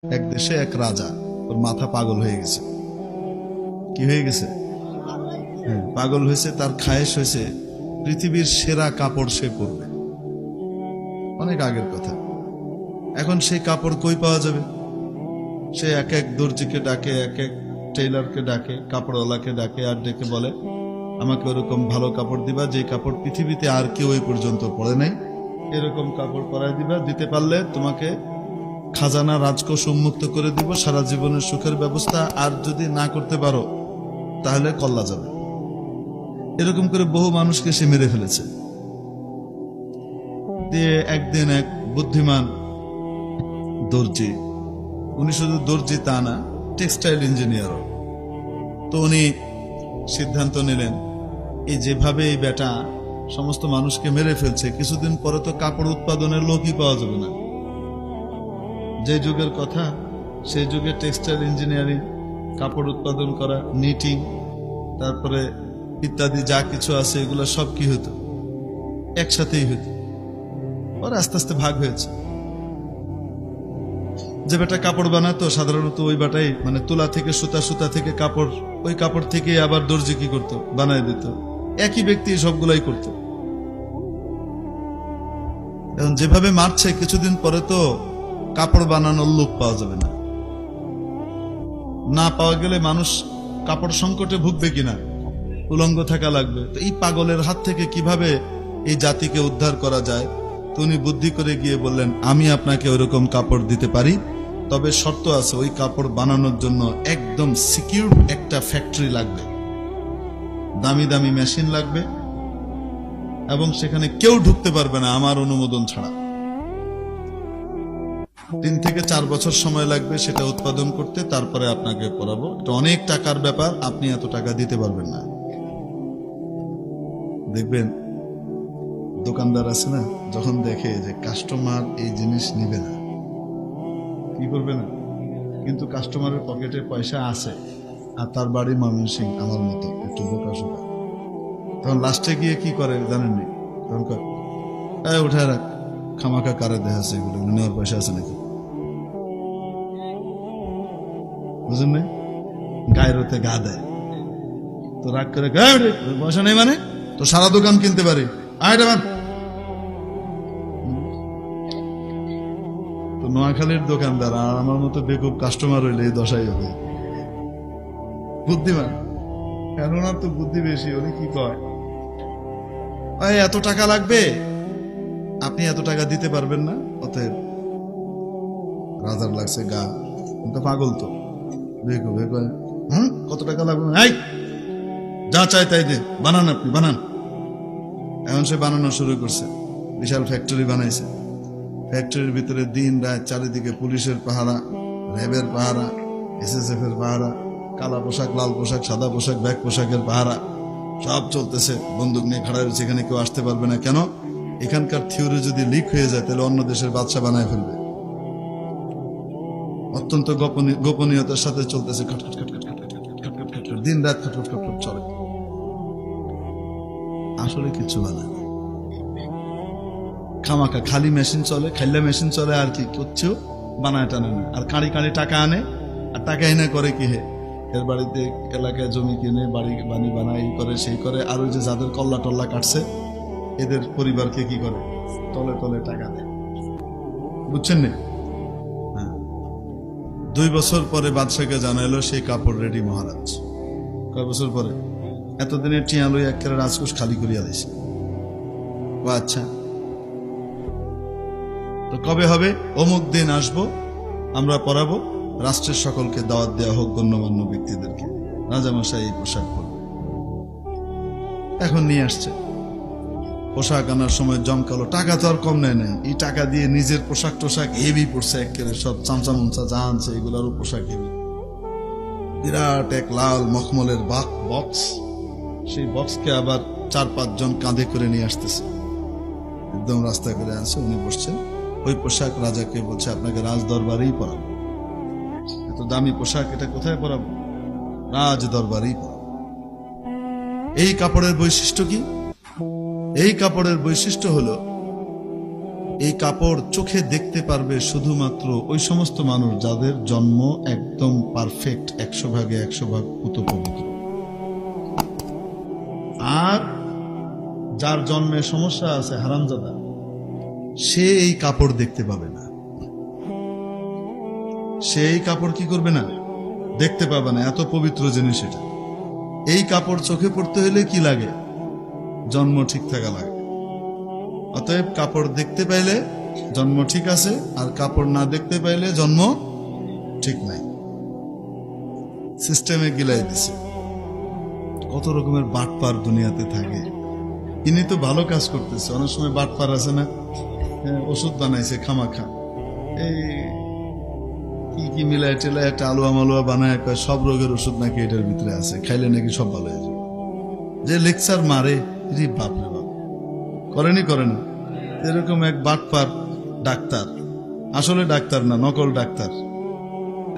এক দেশে এক রাজা, ওর মাথা পাগল হয়ে গেছে। কি হয়ে গেছে? পাগল হয়েছে। তার খায়েশ হয়েছে পৃথিবীর সেরা কাপড় সে পরবে। অনেক আগের কথা। এখন সেই কাপড় কই পাওয়া যাবে? সে এক এক দর্জিকে ডাকে, এক এক টেইলারকে ডাকে, কাপড়ওয়ালাকে ডাকে, আর ডেকে বলে আমাকে ওরকম ভালো কাপড় দিবা যে কাপড় পৃথিবীতে আর কেউ এই পর্যন্ত পরে নাই, এরকম কাপড় পরাই দিবা। দিতে পারলে তোমাকে খাজানা রাজকোষ উন্মুক্ত করে দিব, সারা জীবনের সুখের ব্যবস্থা। আর যদি না করতে পারো তাহলে কল্লা যাবে। এরকম করে বহু মানুষকে সে মেরে ফেলেছে। দিয়ে একদিন এক বুদ্ধিমান দর্জি, উনি শুধু দর্জি তা না, টেক্সটাইল ইঞ্জিনিয়ারও, তো উনি সিদ্ধান্ত নিলেন এই যেভাবে এই বেটা সমস্ত মানুষকে মেরে ফেলছে, কিছুদিন পরে তো কাপড় উৎপাদনের লোকই পাওয়া যাবে না। যে যুগের কথা, সেই যুগে টেক্সটাইল ইঞ্জিনিয়ারিং, কাপড় উৎপাদন করা, নিটিং, তারপরে ইত্যাদি যা কিছু আছে এগুলো সব কি হতো? একসাথেই হতো। পরে আস্তে আস্তে ভাগ হয়েছে। যে বেটা কাপড় বানাতো সাধারণত ওই বেটাই, মানে তুলা থেকে সুতা, সুতা থেকে কাপড়, ওই কাপড় থেকে আবার দর্জি কি করতো? বানায় দিত। একই ব্যক্তি সবগুলাই করত। এখন যেভাবে মারছে, কিছুদিন পরে তো কাপড় বানানোর লোক পাওয়া যাবে না। না পাওয়া গেলে মানুষ কাপড় সংকটে ভুগবে কিনা, উলঙ্গ থাকা লাগবে। তো এই পাগলের হাত থেকে কিভাবে এই জাতিকে উদ্ধার করা যায়? তো উনি বুদ্ধি করে গিয়ে বললেন আমি আপনাকে ওইরকম কাপড় দিতে পারি, তবে শর্ত আছে, ওই কাপড় বানানোর জন্য একদম সিকিউর একটা ফ্যাক্টরি লাগবে, দামি দামি মেশিন লাগবে, এবং সেখানে কেউ ঢুকতে পারবে না আমার অনুমোদন ছাড়া। 3 থেকে 4 বছর সময় লাগবে সেটা উৎপাদন করতে, তারপরে আপনাকে পরাবো। এটা অনেক টাকার ব্যাপার, আপনি এত টাকা দিতে পারবেন না। দেখবেন দোকানদার আছে না, যখন দেখে যে কাস্টমার এই জিনিস নিবে না, কি করবে না, কিন্তু কাস্টমারের পকেটে পয়সা আছে আর তার বাড়ি ময়মনসিংহ, আমার মতো একটু বোকা শোকা, তখন লাস্টে গিয়ে কি করে জানেননি? তখন উঠে রাখ, খামাখা কারে দেখাচ্ছে, এগুলো নেওয়ার পয়সা আছে নাকি? বুঝলেন না? গায়ের হতে গা দেয়, তো রাগ করে পয়সা নেই মানে তো সারা দোকান কিনতে পারি। তো নোয়াখালীর দোকানদার আর আমার মতো বেকুব কাস্টমার হইলে এই দশাই হবে। বুদ্ধিমান, কেন না, তো বুদ্ধি বেশি। উনি কি কয়, এত টাকা লাগবে, আপনি এত টাকা দিতে পারবেন না। অতএব রাজার লাগছে গা, কিন্তু পাগল তো বেকুব, কত টাকা লাগবে, যা চাই তাই দে, বানান, আপনি বানান। এখন সে বানানো শুরু করছে, বিশাল ফ্যাক্টরি বানাইছে। ফ্যাক্টরির ভিতরে দিন রাত চারিদিকে পুলিশের পাহারা, র্যাবের পাহারা, SSF এর পাহারা, কালা পোশাক, লাল পোশাক, সাদা পোশাক, ব্যাগ পোশাকের পাহারা, সব চলতেছে। বন্দুক নিয়ে খাড়া রয়েছে, এখানে কেউ আসতে পারবে না। কেন? এখানকার থিওরি যদি লিক হয়ে যায় তাহলে অন্য দেশের বাদশা বানায় ফেলবে। অত্যন্ত গোপনীয়তার সাথে চলতেছে, খটখট খটখট খটখট খটখট খটখট, দিন রাত খটখট খটখট চলে। আসলে কিছু বানায় না, খামাখা খালি মেশিন চলে, খাইলা মেশিন চলে, আর কি করছেও বানায় টানে না। আর কাঁড়ি কাঁড়ি টাকা আনে, আর টাকা এনে করে কি হে, এর বাড়িতে এলাকায় জমি কিনে বাড়ি বানায়, এই করে সেই করে। আর ওই যে যাদের কল্লা টল্লা কাটছে এদের পরিবারকে কি করে, তলে তলে টাকা দেয়। বুঝছেন না? হ্যাঁ। 2 বছর পরে বাদশাকে জানাইলো সেই কাপড় রেডি মহারাজ। কয় বছর পরে? এতদিনে টিয়ালই একেবারে রাজকোষ খালি করিয়া দিয়েছে। ও আচ্ছা, তো কবে হবে? অমুক দিন আসবো, আমরা পরাবো, রাষ্ট্রের সকলকে দাওয়াত দেওয়া হোক, গণ্যমান্য ব্যক্তিদেরকে, রাজামশাই এই পোশাক পরবে। এখন নিয়ে আসছে পোশাক আনার সময় জমকালো, টাকা তো আর কম নেয় নাই, এই টাকা দিয়ে নিজের পোশাক টোশাক হেভি পড়ছে, একেবারে সব চামচা মুমচা যা আনছে এগুলারও পোশাক হেভি। বিরাট এক লাল মখমলের বক্স, সেই বক্সকে আবার 4-5 জন কাঁধে করে নিয়ে আসতেছে, একদম রাস্তা করে আছে। উনি বসছেন, ওই পোশাক রাজাকে বলছে আপনাকে রাজ দরবারেই পরাবো। এত দামি পোশাক, এটা কোথায় পরাবো? রাজ দরবারেই পরাবো। এই কাপড়ের বৈশিষ্ট্য কি? এই কাপড়ের বৈশিষ্ট্য হলো এই কাপড় চোখে দেখতে পারবে শুধুমাত্র ওই সমস্ত মানুষ যাদের জন্ম একদম পারফেক্ট, 100 ভাগে 100 ভাগ পবিত্র। আর যার জন্মে সমস্যা আছে, হারামজাদা, সে এই কাপড় দেখতে পাবে না। সে এই কাপড় কি করবে না, দেখতে পাবে না। এত পবিত্র জিনিস এটা। এই কাপড় চোখে পড়তে হলে কি লাগে, জন্ম ঠিক থাকা লাগে। অতএব কাপড় দেখতে পাইলে জন্ম ঠিক আছে, আর কাপড় না দেখতে পাইলে জন্ম ঠিক নাই। সিস্টেমে গিলাই দিছে। কত রকমের বাটপার দুনিয়াতে থাকে। ইনি তো ভালো কাজ করতেছে। অনেক সময় বাটপার আছে না, ওষুধ বানাইছে খামাখা, এই কি কি মিলায় টেলায় একটা আলুয়া মালুয়া বানায়, সব রোগের ওষুধ নাকি এটার ভিতরে আছে, খাইলে নাকি সব ভালো হয়ে যাবে। যে লেকচার মারে, বাপরে বাপ, করেনি করে না। এরকম এক বাটপার ডাক্তার, আসলে ডাক্তার না, নকল ডাক্তার।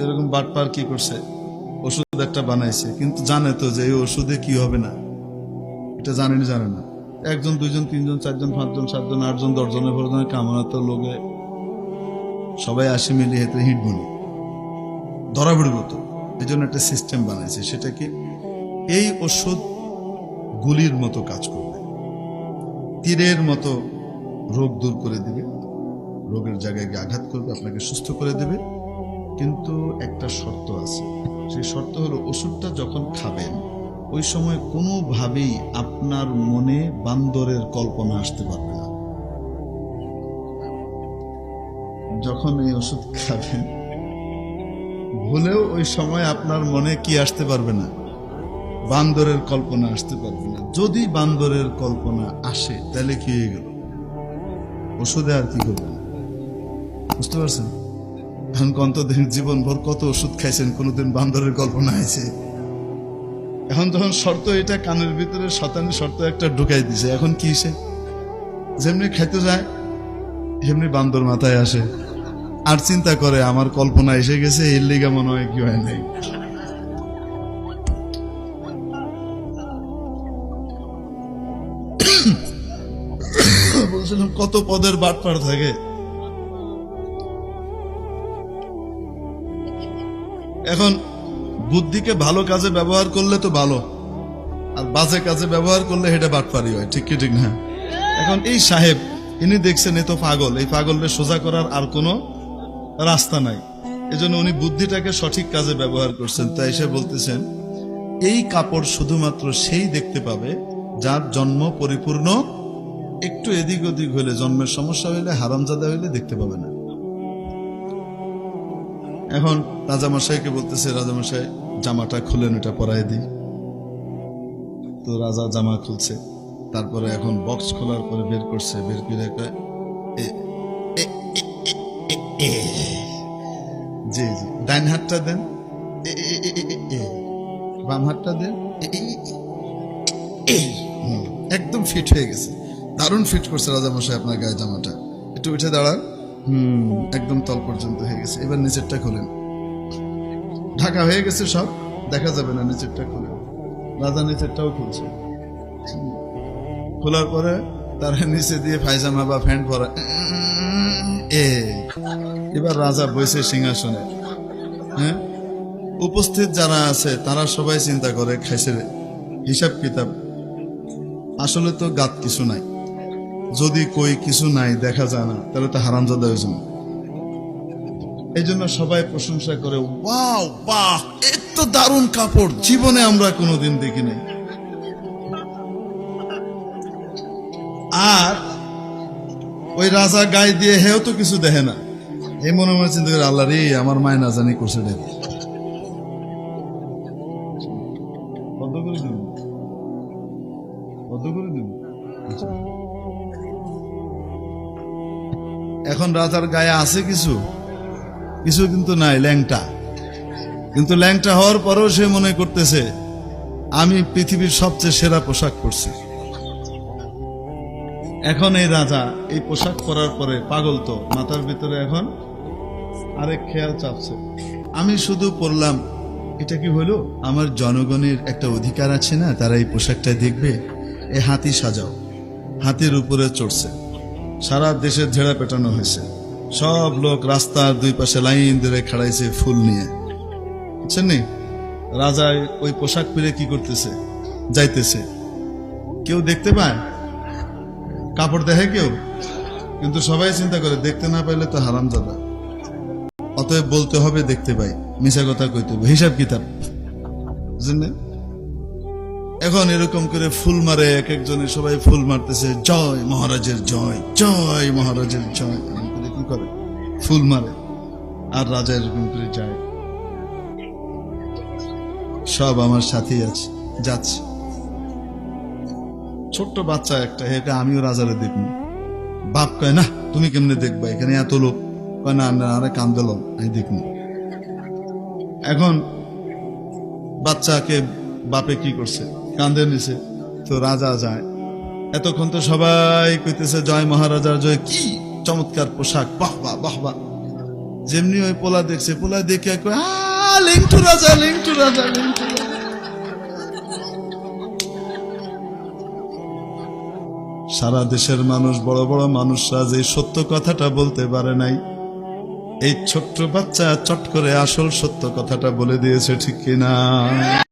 এরকম বাটপার কি করছে, ওষুধ একটা বানাইছে, কিন্তু জানে তো যে এই ওষুধে কি হবে না, এটা জানে না। 1 জন 2 জন 3 জন 4 জন 5 জন 7 জন 8 জন 10 জনের ভরজনের কামনা তো লোকে সবাই 80 মিলি হেতে হিট বনি ধরা পড়ব। তো এই জন্য একটা সিস্টেম বানাইছে। সেটা কি, এই ওষুধ গুলির মতো কাজ করবে, তীরের মতো রোগ দূর করে দিবে, রোগের জায়গায় গিয়ে আঘাত করবে, আপনাকে সুস্থ করে দেবে। কিন্তু একটা শর্ত আছে। সেই শর্ত হলো, ওষুধটা যখন খাবেন ওই সময় কোনোভাবেই আপনার মনে বান্দরের কল্পনা আসতে পারবে না। যখন এই ওষুধ খাবেন ভুলেও ওই সময় আপনার মনে কি আসতে পারবে না, বান্দরের কল্পনা আসতে পারবে না। যদি বান্দরের কল্পনা আসে তাহলে কি হয়ে গেল, ওষুধে আর কি করবে না। বুঝতে পারছেন? এখন কতদিন জীবন ভর কত ওষুধ খাইছেন, কোনোদিন বান্দরের কল্পনা আছে? এখন যখন শর্ত এটা কানের ভিতরে শতানি শর্ত একটা ঢুকাই দিছে, এখন কি সে যেমনি খাইতে যায় সেমনি বান্দর মাথায় আসে, আর চিন্তা করে আমার কল্পনা এসে গেছে, এর লিগা মনে হয় কি হয় নাই। বলছিলাম কত পদের বাটপার থাকে। এখন বুদ্ধিকে ভালো কাজে ব্যবহার করলে তো ভালো, আর বাজে কাজে ব্যবহার করলে সেটা বাটপারি হয়। ঠিক কি ঠিক না? এখন এই সাহেব, ইনি দেখছেন এ তো পাগল, এই পাগলকে সোজা করার আর কোনো রাস্তা নাই। এজন্য উনি বুদ্ধিটাকে সঠিক কাজে ব্যবহার করছেন। তাই সে বলতেছেন, এই কাপড় শুধুমাত্র সেই দেখতে পাবে যার জন্ম পরিপূর্ণ। একটু এদিক ওদিক হইলে, জন্মের সমস্যা হইলে, হারামজাদা হইলে দেখতে পাবে না। এখন রাজামশাইকে বলতেছে, রাজামশাই জামাটা খুলেন, এটা পরাই দিই। তো রাজা জামা খুলছে, তারপরে এখন বক্স খোলার পরে বের করছে, বের করে জি জি, ডাইন হাতটা দেন, বাম হাতটা দেন, একদম ফিট হয়ে গেছে, দারুণ ফিট করছে রাজামশাই আপনার গায়ে জামাটা। একটু উঠে দাঁড়ান, একদম তল পর্যন্ত হয়ে গেছে। এবার নিচেরটা খোলেন, ঢাকা হয়ে গেছে, সব দেখা যাবে না, নিচেরটা খোলেন। রাজা নিচেরটাও খুলছে, খোলার পরে তার নিচে দিয়ে পায়জামা বা প্যান্ট পরা। এবার রাজা বসে সিংহাসনে, হ্যাঁ, উপস্থিত যারা আছে তারা সবাই চিন্তা করে, খাইছে হিসাব কিতাব, আসলে তো গাত কিছু নাই। যদি কই কিছু নাই, দেখা যায় না, তাহলে তো হারামজাদা হয়েছে। এই জন্য সবাই প্রশংসা করে, ওয়াও, বাহ, এত দারুণ কাপড় জীবনে আমরা কোনোদিন দেখি নাই। আর ওই রাজা গায়ে দিয়ে হেও তো কিছু দেখে না, এই মনে মনে চিন্তা করে, আল্লাহ রে, আমার মায় না জানি করছে রে। বন্ধ করে দিব, বন্ধ করে দিব। এখন রাজার গায়ে আছে কিছু, কিছু কিন্তু নাই, ল্যাংটা। কিন্তু ল্যাংটা হওয়ার পরেও সে মনে করতেছে, আমি পৃথিবীর সবচেয়ে সেরা পোশাক পরছি। এখন এই রাজা এই পোশাক পরার পরে পাগল, তো মাথার ভিতরে এখন আরেক খেয়াল চাপছে, আমি শুধু পরলাম, এটা কি হলো? আমার জনগণের একটা অধিকার আছে না, তারা এই পোশাকটা দেখবে। এই হাতি সাজাও, হাতির উপরে চড়ছে, সারা দেশে ঝেড়া পেটানো হয়েছে, সব লোক রাস্তার দুই পাশে লাইন ধরে খাড়াইছে ফুল নিয়ে, বুঝছেন নি? রাজায় ওই পোশাক পরে কি করতেছে, যাইতেছে, কেউ দেখতে পায়? কাপড় দেখে কেউ? কিন্তু সবাই চিন্তা করে দেখতে না পাইলে তো হারামজাদা, অতএব বলতে হবে দেখতে পাই, মিছা কথা কইতে হবে, হিসাব কিতাব, বুঝলেন? এখন এরকম করে ফুল মারে, এক একজনে সবাই ফুল মারতেছে, জয় মহারাজের জয়, জয় মহারাজের জয়, এরকম করে কি করে ফুল মারে, আর রাজা এরকম করে যায়। সব আমার সাথেই আছে, যাচ্ছে। ছোট্ট বাচ্চা একটা, একে আমিও রাজারে দেখবো। বাপ কয় না, তুমি কেমনে দেখবা, এখানে এত লোক। কয় না, আরে কান্দল, আমি দেখবো। এখন বাচ্চাকে বাপে কি করছে, কান্দে নিছে, তো রাজা যায়। এতক্ষণ তো সবাই কইতেছে জয় মহারাজার জয়, কি চমৎকার পোশাক, বাহ বাহ বাহ বাহ। যেমনি ওই পোলা দেখছে, পোলা দেখে কয় লিংটু রাজা, লিংটু রাজা, লিংটু রাজা। সারা দেশের মানুষ, বড় বড় মানুষরা যে সত্য কথাটা বলতে পারে নাই, এই ছোট্ট বাচ্চা চট করে আসল সত্য কথাটা বলে দিয়েছে, ঠিক কিনা?